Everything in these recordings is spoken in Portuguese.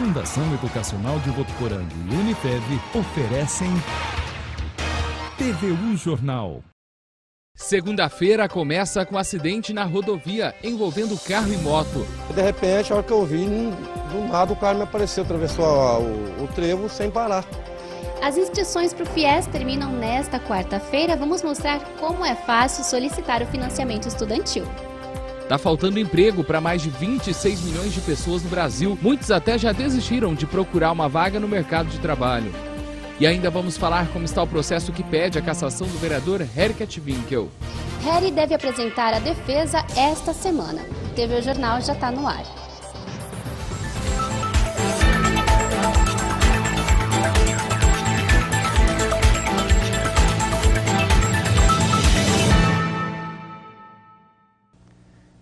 Fundação Educacional de Votuporanga e Unifev oferecem TVU Jornal. Segunda-feira começa com acidente na rodovia envolvendo carro e moto. De repente, a hora que eu vi, do nada o carro me apareceu, atravessou o trevo sem parar. As inscrições para o FIES terminam nesta quarta-feira. Vamos mostrar como é fácil solicitar o financiamento estudantil. Tá faltando emprego para mais de 26 milhões de pessoas no Brasil. Muitos até já desistiram de procurar uma vaga no mercado de trabalho. E ainda vamos falar como está o processo que pede a cassação do vereador Hericat Winkel. Heri deve apresentar a defesa esta semana. O TVU Jornal já está no ar.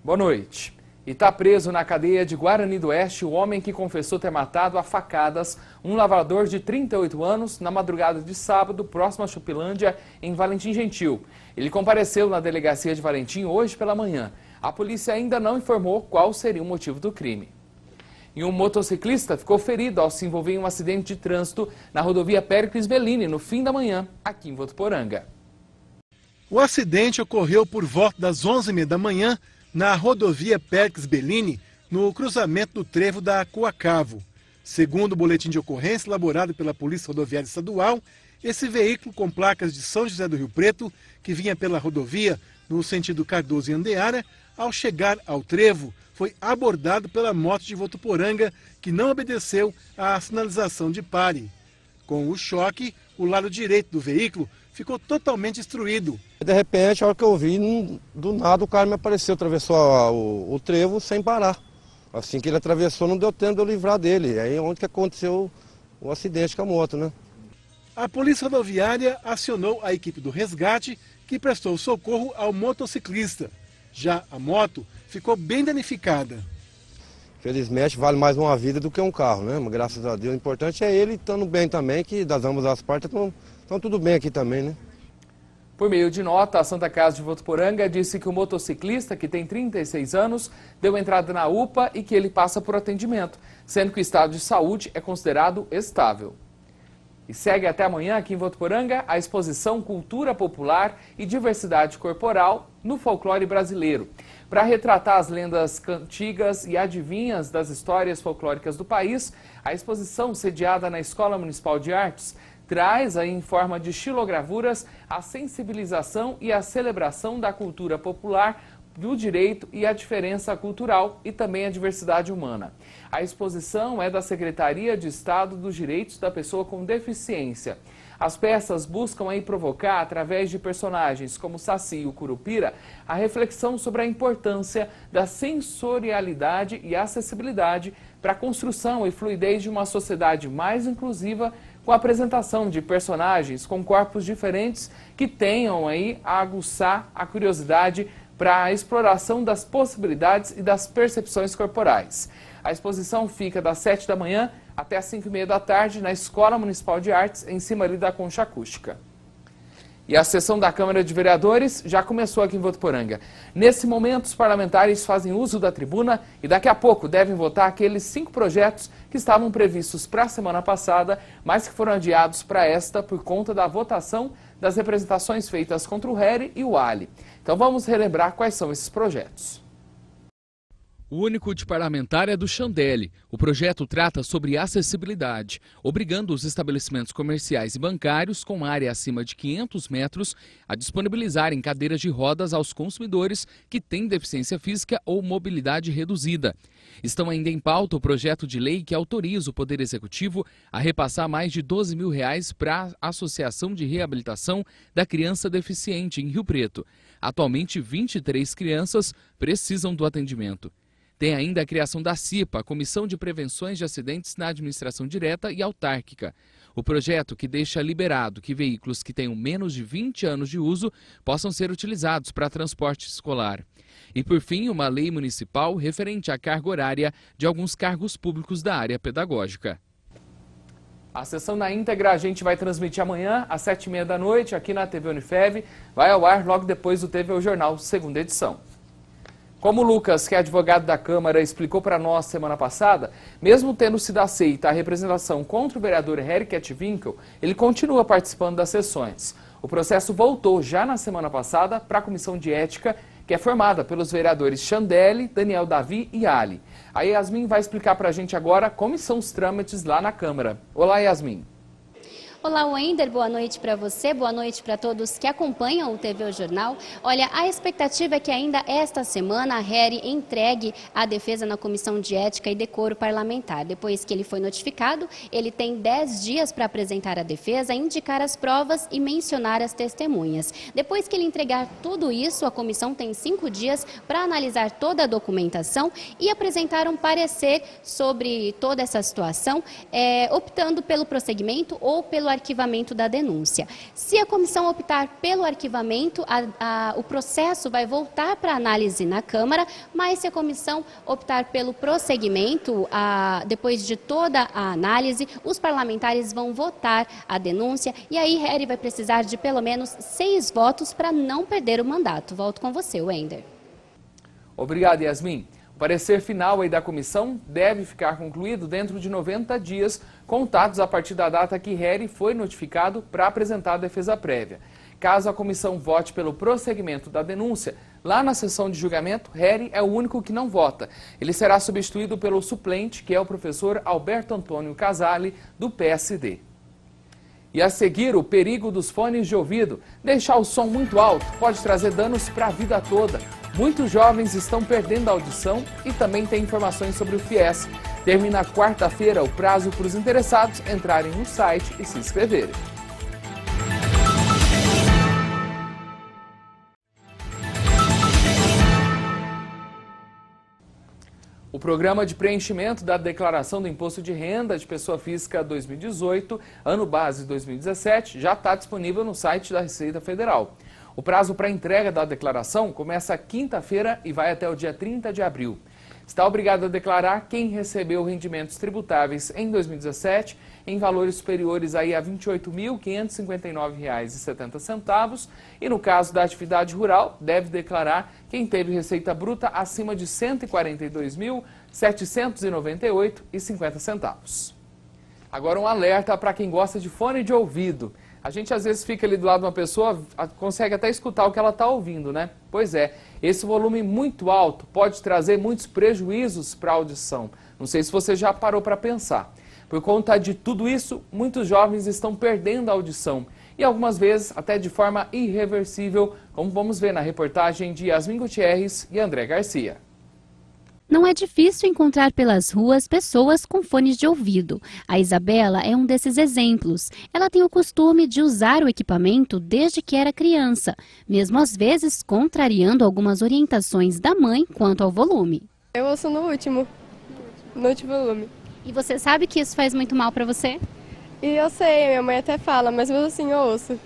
Boa noite. E está preso na cadeia de Guarani do Oeste o homem que confessou ter matado a facadas um lavrador de 38 anos na madrugada de sábado, próximo a Chupilândia, em Valentim Gentil. Ele compareceu na delegacia de Valentim hoje pela manhã. A polícia ainda não informou qual seria o motivo do crime. E um motociclista ficou ferido ao se envolver em um acidente de trânsito na rodovia Péricles Bellini no fim da manhã, aqui em Votuporanga. O acidente ocorreu por volta das 11h30 da manhã, na rodovia Péricles Bellini, no cruzamento do trevo da Coacavo. Segundo o boletim de ocorrência elaborado pela Polícia Rodoviária Estadual, esse veículo com placas de São José do Rio Preto, que vinha pela rodovia no sentido Cardoso e Andeara, ao chegar ao trevo, foi abordado pela moto de Votuporanga, que não obedeceu à sinalização de pare. Com o choque, o lado direito do veículo ficou totalmente destruído. De repente, a hora que eu vi, do nada o carro me apareceu, atravessou o trevo sem parar. Assim que ele atravessou, não deu tempo de eu livrar dele. Aí é onde que aconteceu o acidente com a moto, né? A Polícia Rodoviária acionou a equipe do resgate, que prestou socorro ao motociclista. Já a moto ficou bem danificada. Felizmente, vale mais uma vida do que um carro, né? Mas, graças a Deus, o importante é ele estando bem também, que das ambas as partes estão tudo bem aqui também, né? Por meio de nota, a Santa Casa de Votuporanga disse que o motociclista, que tem 36 anos, deu entrada na UPA e que ele passa por atendimento, sendo que o estado de saúde é considerado estável. E segue até amanhã aqui em Votuporanga a exposição Cultura Popular e Diversidade Corporal no Folclore Brasileiro. Para retratar as lendas antigas e adivinhas das histórias folclóricas do país, a exposição, sediada na Escola Municipal de Artes, traz aí em forma de xilogravuras a sensibilização e a celebração da cultura popular, do direito e a diferença cultural e também a diversidade humana. A exposição é da Secretaria de Estado dos Direitos da Pessoa com Deficiência. As peças buscam aí provocar, através de personagens como Saci e o Curupira, a reflexão sobre a importância da sensorialidade e acessibilidade para a construção e fluidez de uma sociedade mais inclusiva, com a apresentação de personagens com corpos diferentes que tenham aí a aguçar a curiosidade para a exploração das possibilidades e das percepções corporais. A exposição fica das 7 da manhã até as 5h30 da tarde na Escola Municipal de Artes, em cima ali da Concha Acústica. E a sessão da Câmara de Vereadores já começou aqui em Votuporanga. Nesse momento, os parlamentares fazem uso da tribuna e daqui a pouco devem votar aqueles 5 projetos que estavam previstos para a semana passada, mas que foram adiados para esta por conta da votação das representações feitas contra o Heri e o Ali. Então vamos relembrar quais são esses projetos. O único de parlamentar é do Chandelle. O projeto trata sobre acessibilidade, obrigando os estabelecimentos comerciais e bancários com área acima de 500 metros a disponibilizarem cadeiras de rodas aos consumidores que têm deficiência física ou mobilidade reduzida. Estão ainda em pauta o projeto de lei que autoriza o Poder Executivo a repassar mais de R$12 mil para a Associação de Reabilitação da Criança Deficiente em Rio Preto. Atualmente, 23 crianças precisam do atendimento. Tem ainda a criação da CIPA, Comissão de Prevenções de Acidentes na Administração Direta e Autárquica. O projeto que deixa liberado que veículos que tenham menos de 20 anos de uso possam ser utilizados para transporte escolar. E, por fim, uma lei municipal referente à carga horária de alguns cargos públicos da área pedagógica. A sessão na íntegra a gente vai transmitir amanhã às 7h30 da noite aqui na TV Unifev. Vai ao ar logo depois do TVU Jornal, segunda edição. Como o Lucas, que é advogado da Câmara, explicou para nós semana passada, mesmo tendo sido aceita a representação contra o vereador Harry Ketvinkel, ele continua participando das sessões. O processo voltou já na semana passada para a Comissão de Ética, que é formada pelos vereadores Chandelle, Daniel Davi e Ali. A Yasmin vai explicar para a gente agora como são os trâmites lá na Câmara. Olá, Yasmin. Olá, Wender, boa noite para você, boa noite para todos que acompanham o TV O Jornal. Olha, a expectativa é que ainda esta semana a Harry entregue a defesa na Comissão de Ética e Decoro Parlamentar. Depois que ele foi notificado, ele tem 10 dias para apresentar a defesa, indicar as provas e mencionar as testemunhas. Depois que ele entregar tudo isso, a comissão tem 5 dias para analisar toda a documentação e apresentar um parecer sobre toda essa situação, optando pelo prosseguimento ou pelo arquivamento da denúncia. Se a comissão optar pelo arquivamento, o processo vai voltar para análise na Câmara, mas se a comissão optar pelo prosseguimento, depois de toda a análise, os parlamentares vão votar a denúncia e aí Harry vai precisar de pelo menos 6 votos para não perder o mandato. Volto com você, Wender. Obrigado, Yasmin. O parecer final aí da comissão deve ficar concluído dentro de 90 dias, contados a partir da data que Harry foi notificado para apresentar a defesa prévia. Caso a comissão vote pelo prosseguimento da denúncia, lá na sessão de julgamento, Harry é o único que não vota. Ele será substituído pelo suplente, que é o professor Alberto Antônio Casale, do PSD. E a seguir, o perigo dos fones de ouvido. Deixar o som muito alto pode trazer danos para a vida toda. Muitos jovens estão perdendo a audição e também tem informações sobre o FIES. Termina quarta-feira o prazo para os interessados entrarem no site e se inscreverem. O programa de preenchimento da Declaração do Imposto de Renda de Pessoa Física 2018, ano base 2017, já está disponível no site da Receita Federal. O prazo para entrega da declaração começa quinta-feira e vai até o dia 30 de abril. Está obrigado a declarar quem recebeu rendimentos tributáveis em 2017 em valores superiores aí a R$ 28.559,70 e no caso da atividade rural, deve declarar quem teve receita bruta acima de R$ 142.798,50. Agora um alerta para quem gosta de fone de ouvido. A gente às vezes fica ali do lado de uma pessoa, consegue até escutar o que ela está ouvindo, né? Pois é, esse volume muito alto pode trazer muitos prejuízos para a audição. Não sei se você já parou para pensar. Por conta de tudo isso, muitos jovens estão perdendo a audição. E algumas vezes até de forma irreversível, como vamos ver na reportagem de Yasmin Gutierrez e André Garcia. Não é difícil encontrar pelas ruas pessoas com fones de ouvido. A Isabela é um desses exemplos. Ela tem o costume de usar o equipamento desde que era criança, mesmo às vezes contrariando algumas orientações da mãe quanto ao volume. Eu ouço no último volume. E você sabe que isso faz muito mal para você? E eu sei, minha mãe até fala, mas mesmo assim eu ouço.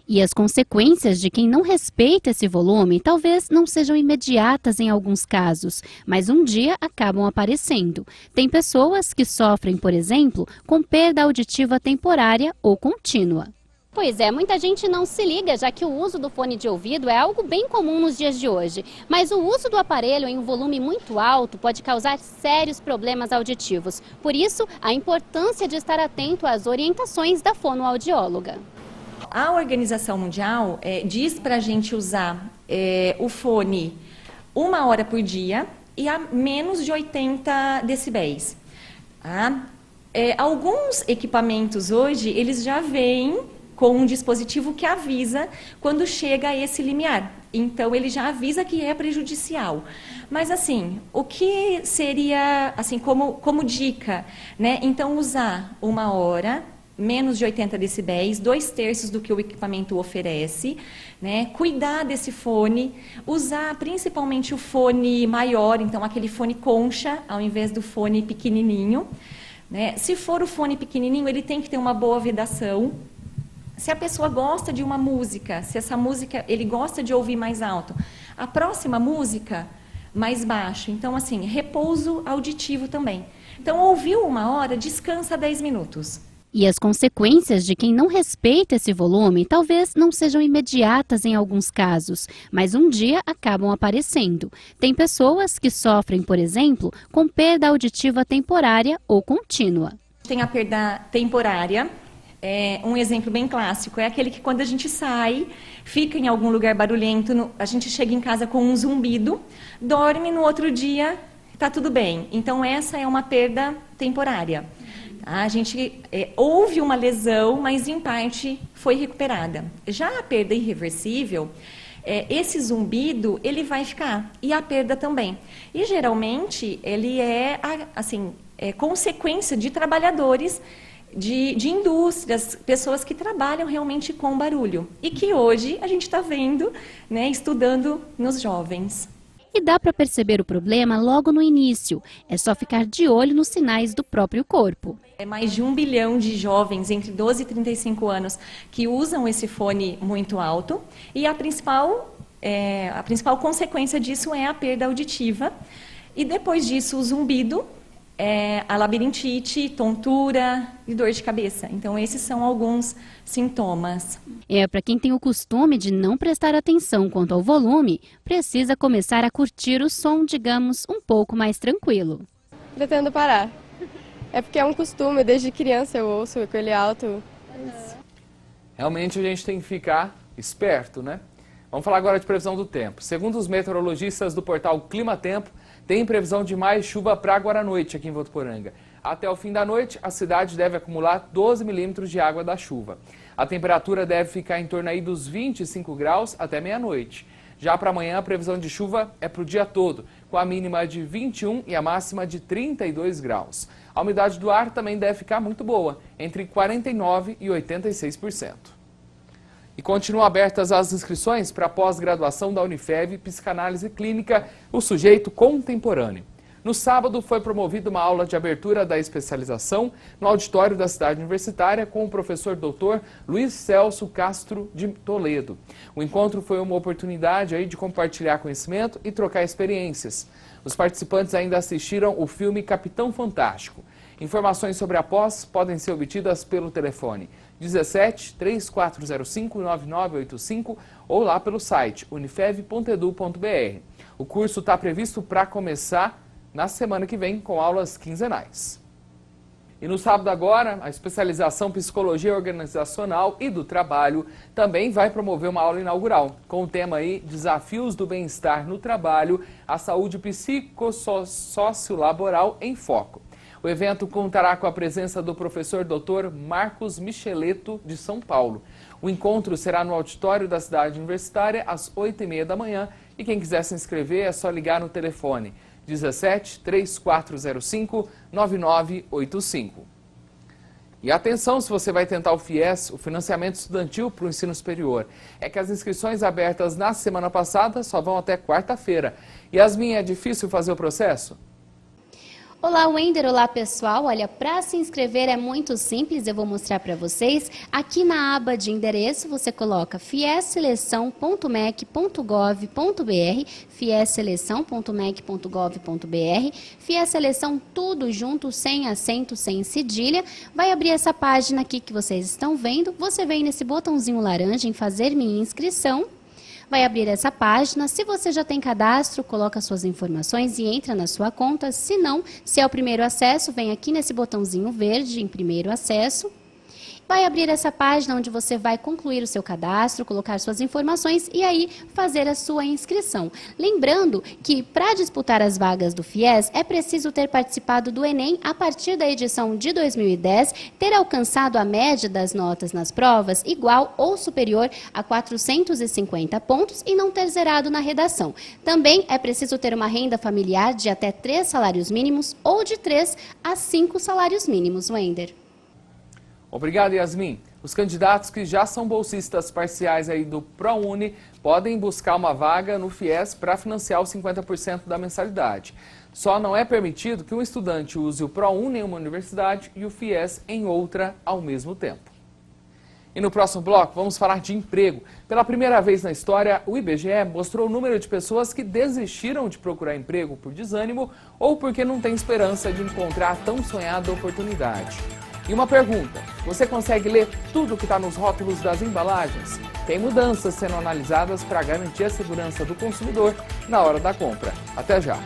E as consequências de quem não respeita esse volume talvez não sejam imediatas em alguns casos, mas um dia acabam aparecendo. Tem pessoas que sofrem, por exemplo, com perda auditiva temporária ou contínua. Pois é, muita gente não se liga, já que o uso do fone de ouvido é algo bem comum nos dias de hoje. Mas o uso do aparelho em um volume muito alto pode causar sérios problemas auditivos. Por isso, a importância de estar atento às orientações da fonoaudióloga. A Organização Mundial diz para a gente usar o fone 1 hora por dia e a menos de 80 decibéis. Alguns equipamentos hoje, eles já vêm com um dispositivo que avisa quando chega a esse limiar. Então, ele já avisa que é prejudicial. Mas, assim, o que seria, assim, como dica, né? Então, usar 1 hora, menos de 80 decibéis, 2/3 do que o equipamento oferece, né? Cuidar desse fone, usar principalmente o fone maior, então aquele fone concha, ao invés do fone pequenininho, né? Se for o fone pequenininho, ele tem que ter uma boa vedação. Se a pessoa gosta de uma música, se essa música ele gosta de ouvir mais alto, a próxima música mais baixo. Então, assim, repouso auditivo também. Então, ouviu 1 hora, descansa 10 minutos. E as consequências de quem não respeita esse volume talvez não sejam imediatas em alguns casos, mas um dia acabam aparecendo. Tem pessoas que sofrem, por exemplo, com perda auditiva temporária ou contínua. Tem a perda temporária. Um exemplo bem clássico é aquele que quando a gente sai, fica em algum lugar barulhento, a gente chega em casa com um zumbido, dorme, no outro dia está tudo bem. Então essa é uma perda temporária. A gente houve uma lesão, mas em parte foi recuperada. Já a perda irreversível, esse zumbido ele vai ficar e a perda também. E geralmente ele é consequência de trabalhadores de indústrias, pessoas que trabalham realmente com barulho e que hoje a gente está vendo, né, estudando nos jovens. E dá para perceber o problema logo no início, é só ficar de olho nos sinais do próprio corpo. É mais de 1 bilhão de jovens entre 12 e 35 anos que usam esse fone muito alto e a principal consequência disso é a perda auditiva e depois disso o zumbido, a labirintite, tontura e dor de cabeça. Então, esses são alguns sintomas. Para quem tem o costume de não prestar atenção quanto ao volume, precisa começar a curtir o som, digamos, um pouco mais tranquilo. Pretendo parar. É porque é um costume, desde criança eu ouço com ele alto. Realmente a gente tem que ficar esperto, né? Vamos falar agora de previsão do tempo. Segundo os meteorologistas do portal Clima Tempo, tem previsão de mais chuva para agora à noite aqui em Votuporanga. Até o fim da noite, a cidade deve acumular 12 milímetros de água da chuva. A temperatura deve ficar em torno aí dos 25 graus até meia-noite. Já para amanhã, a previsão de chuva é para o dia todo, com a mínima de 21 e a máxima de 32 graus. A umidade do ar também deve ficar muito boa, entre 49% e 86%. E continuam abertas as inscrições para a pós-graduação da Unifev Psicanálise Clínica, o sujeito contemporâneo. No sábado foi promovida uma aula de abertura da especialização no auditório da cidade universitária com o professor doutor Luiz Celso Castro de Toledo. O encontro foi uma oportunidade aí de compartilhar conhecimento e trocar experiências. Os participantes ainda assistiram o filme Capitão Fantástico. Informações sobre a pós podem ser obtidas pelo telefone 17 3405 9985 ou lá pelo site unifev.edu.br. O curso está previsto para começar na semana que vem com aulas quinzenais. E no sábado agora, a especialização Psicologia Organizacional e do Trabalho também vai promover uma aula inaugural, com o tema aí Desafios do Bem-Estar no Trabalho, a Saúde Psicossociolaboral em Foco. O evento contará com a presença do professor Dr. Marcos Micheleto, de São Paulo. O encontro será no auditório da cidade universitária às 8h30 da manhã e quem quiser se inscrever é só ligar no telefone 17 3405 9985. E atenção se você vai tentar o FIES, o financiamento estudantil para o ensino superior. É que as inscrições abertas na semana passada só vão até quarta-feira. Yasmin, é difícil fazer o processo? Olá, Wender. Olá, pessoal. Olha, para se inscrever é muito simples, eu vou mostrar para vocês. Aqui na aba de endereço, você coloca fiesseleção.mec.gov.br, fiesseleção.mec.gov.br, Fies Seleção tudo junto, sem acento, sem cedilha. Vai abrir essa página aqui que vocês estão vendo. Você vem nesse botãozinho laranja em fazer minha inscrição. Vai abrir essa página. Se você já tem cadastro, coloca suas informações e entra na sua conta. Se não, se é o primeiro acesso, vem aqui nesse botãozinho verde em primeiro acesso. Vai abrir essa página onde você vai concluir o seu cadastro, colocar suas informações e aí fazer a sua inscrição. Lembrando que para disputar as vagas do FIES é preciso ter participado do Enem a partir da edição de 2010, ter alcançado a média das notas nas provas igual ou superior a 450 pontos e não ter zerado na redação. Também é preciso ter uma renda familiar de até 3 salários mínimos ou de 3 a 5 salários mínimos, Wender. Obrigado, Yasmin. Os candidatos que já são bolsistas parciais aí do ProUni podem buscar uma vaga no FIES para financiar os 50% da mensalidade. Só não é permitido que um estudante use o ProUni em uma universidade e o FIES em outra ao mesmo tempo. E no próximo bloco vamos falar de emprego. Pela primeira vez na história, o IBGE mostrou o número de pessoas que desistiram de procurar emprego por desânimo ou porque não têm esperança de encontrar a tão sonhada oportunidade. E uma pergunta, você consegue ler tudo que está nos rótulos das embalagens? Tem mudanças sendo analisadas para garantir a segurança do consumidor na hora da compra. Até já!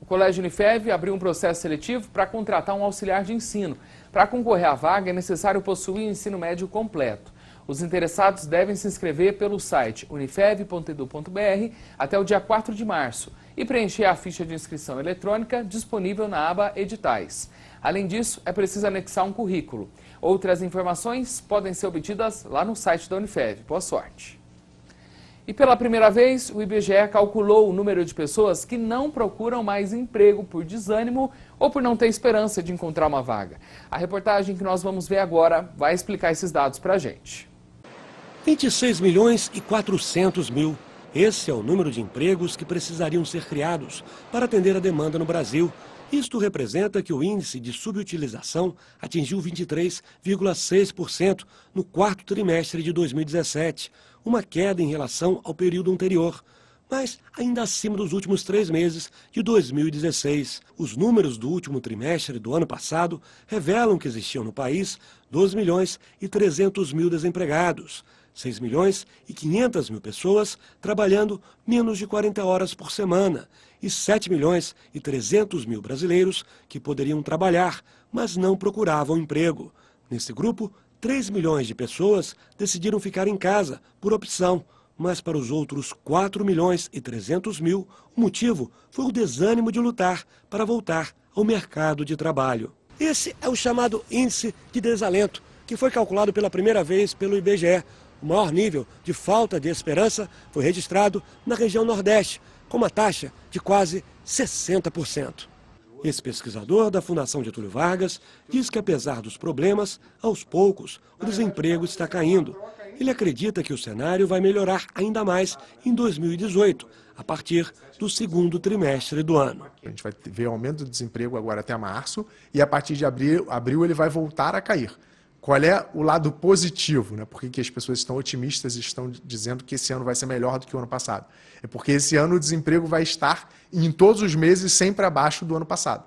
O Colégio Unifev abriu um processo seletivo para contratar um auxiliar de ensino. Para concorrer à vaga, é necessário possuir o ensino médio completo. Os interessados devem se inscrever pelo site unifev.edu.br até o dia 4 de março e preencher a ficha de inscrição eletrônica disponível na aba Editais. Além disso, é preciso anexar um currículo. Outras informações podem ser obtidas lá no site da Unifev. Boa sorte! E pela primeira vez, o IBGE calculou o número de pessoas que não procuram mais emprego por desânimo ou por não ter esperança de encontrar uma vaga. A reportagem que nós vamos ver agora vai explicar esses dados para a gente. 26.400.000. Esse é o número de empregos que precisariam ser criados para atender a demanda no Brasil. Isto representa que o índice de subutilização atingiu 23,6% no quarto trimestre de 2017, uma queda em relação ao período anterior, mas ainda acima dos últimos 3 meses de 2016. Os números do último trimestre do ano passado revelam que existiam no país 2.300.000 desempregados, 6.500.000 pessoas trabalhando menos de 40 horas por semana e 7.300.000 brasileiros que poderiam trabalhar, mas não procuravam emprego. Nesse grupo, 3 milhões de pessoas decidiram ficar em casa por opção, mas para os outros 4.300.000, o motivo foi o desânimo de lutar para voltar ao mercado de trabalho. Esse é o chamado índice de desalento, que foi calculado pela primeira vez pelo IBGE. O maior nível de falta de esperança foi registrado na região Nordeste, com uma taxa de quase 60%. Esse pesquisador da Fundação Getúlio Vargas diz que, apesar dos problemas, aos poucos o desemprego está caindo. Ele acredita que o cenário vai melhorar ainda mais em 2018, a partir do segundo trimestre do ano. A gente vai ver aumento do desemprego agora até março e a partir de abril ele vai voltar a cair. Qual é o lado positivo, né? Por que as pessoas estão otimistas e estão dizendo que esse ano vai ser melhor do que o ano passado? É porque esse ano o desemprego vai estar em todos os meses sempre abaixo do ano passado.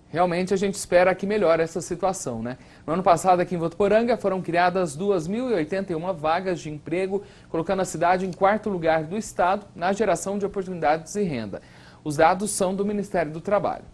Realmente a gente espera que melhore essa situação, né? No ano passado, aqui em Votuporanga, foram criadas 2.081 vagas de emprego, colocando a cidade em 4º lugar do estado na geração de oportunidades e renda. Os dados são do Ministério do Trabalho.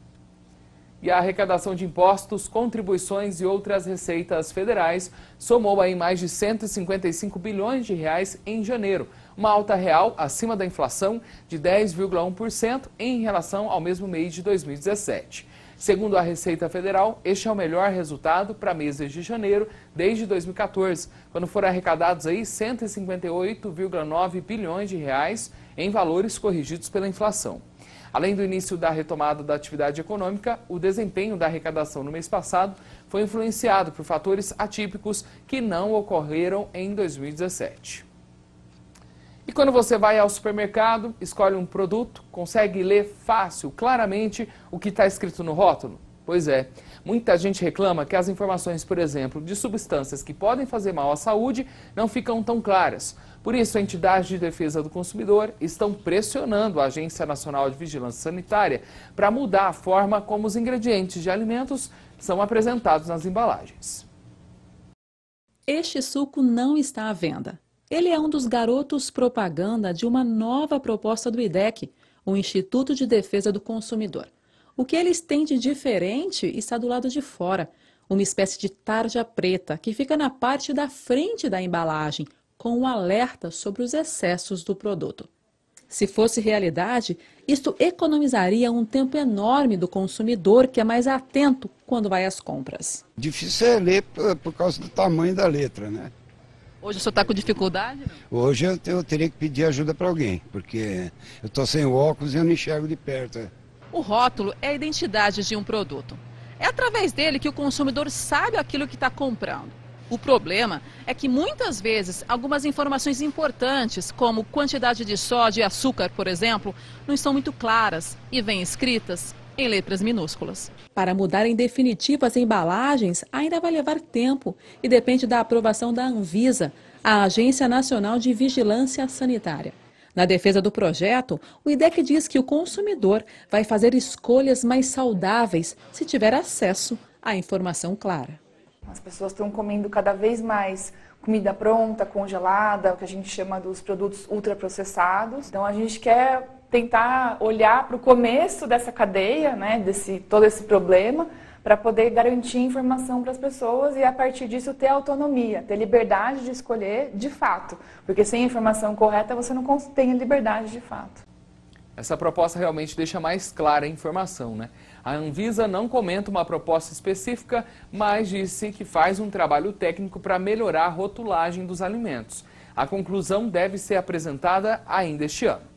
E a arrecadação de impostos, contribuições e outras receitas federais somou aí mais de 155 bilhões de reais em janeiro, uma alta real acima da inflação de 10,1% em relação ao mesmo mês de 2017. Segundo a Receita Federal, este é o melhor resultado para meses de janeiro desde 2014, quando foram arrecadados aí 158,9 bilhões de reais em valores corrigidos pela inflação. Além do início da retomada da atividade econômica, o desempenho da arrecadação no mês passado foi influenciado por fatores atípicos que não ocorreram em 2017. E quando você vai ao supermercado, escolhe um produto, consegue ler fácil, claramente, o que está escrito no rótulo? Pois é, muita gente reclama que as informações, por exemplo, de substâncias que podem fazer mal à saúde não ficam tão claras. Por isso, a entidade de defesa do consumidor estão pressionando a Agência Nacional de Vigilância Sanitária para mudar a forma como os ingredientes de alimentos são apresentados nas embalagens. Este suco não está à venda. Ele é um dos garotos propaganda de uma nova proposta do IDEC, o Instituto de Defesa do Consumidor. O que eles têm de diferente está do lado de fora, uma espécie de tarja preta que fica na parte da frente da embalagem, com um alerta sobre os excessos do produto. Se fosse realidade, isto economizaria um tempo enorme do consumidor que é mais atento quando vai às compras. Difícil é ler por causa do tamanho da letra, né? Hoje o senhor está com dificuldade? Hoje eu teria que pedir ajuda para alguém, porque eu estou sem óculos e eu não enxergo de perto. O rótulo é a identidade de um produto. É através dele que o consumidor sabe aquilo que está comprando. O problema é que muitas vezes algumas informações importantes, como quantidade de sódio e açúcar, por exemplo, não estão muito claras e vêm escritas em letras minúsculas. Para mudar em definitivo as embalagens, ainda vai levar tempo e depende da aprovação da Anvisa, a Agência Nacional de Vigilância Sanitária. Na defesa do projeto, o IDEC diz que o consumidor vai fazer escolhas mais saudáveis se tiver acesso à informação clara. As pessoas estão comendo cada vez mais comida pronta, congelada, o que a gente chama dos produtos ultraprocessados. Então a gente quer tentar olhar para o começo dessa cadeia, né, todo esse problema, para poder garantir informação para as pessoas e a partir disso ter autonomia, ter liberdade de escolher de fato. Porque sem a informação correta você não tem a liberdade de fato. Essa proposta realmente deixa mais clara a informação, né? A Anvisa não comenta uma proposta específica, mas disse que faz um trabalho técnico para melhorar a rotulagem dos alimentos. A conclusão deve ser apresentada ainda este ano.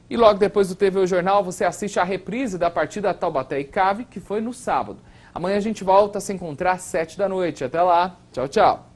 E logo depois do TV Jornal, você assiste a reprise da partida Taubaté e Cave, que foi no sábado. Amanhã a gente volta a se encontrar às 7 da noite. Até lá. Tchau, tchau.